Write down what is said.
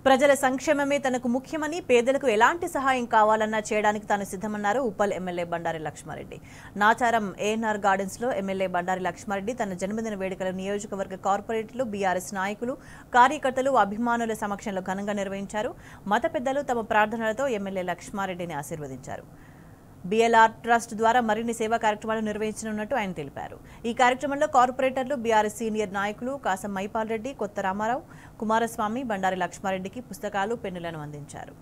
ప్రజల సంక్షేమమే తనకు ముఖ్యమని, పేదలకు ఎలాంటి సహాయం కావాలన్నా చేయడానికి తాను సిద్ధమన్నారు ఉప్పల్ ఎమ్మెల్యే బండారి లక్ష్మారెడ్డి. నాచారం ఏఎన్ఆర్ గార్డెన్స్ లో ఎమ్మెల్యే బండారి లక్ష్మారెడ్డి తన జన్మదిన వేడుకలు నియోజకవర్గ కార్పొరేటర్లు, బీఆర్ఎస్ నాయకులు, కార్యకర్తలు, అభిమానుల సమక్షంలో ఘనంగా నిర్వహించారు. మత పెద్దలు తమ ప్రార్థనలతో ఎమ్మెల్యే లక్ష్మారెడ్డిని ఆశీర్వదించారు. బీఎల్ఆర్ ట్రస్ట్ ద్వారా మరిన్ని సేవా కార్యక్రమాలు నిర్వహించనున్నట్టు ఆయన తెలిపారు. ఈ కార్యక్రమంలో కార్పొరేటర్లు, బీఆర్ఎస్ సీనియర్ నాయకులు కాసం మైపాల్ రెడ్డి, కొత్త రామారావు, కుమారస్వామి బండారి లక్ష్మారెడ్డికి పుస్తకాలు, పెన్నులను అందించారు.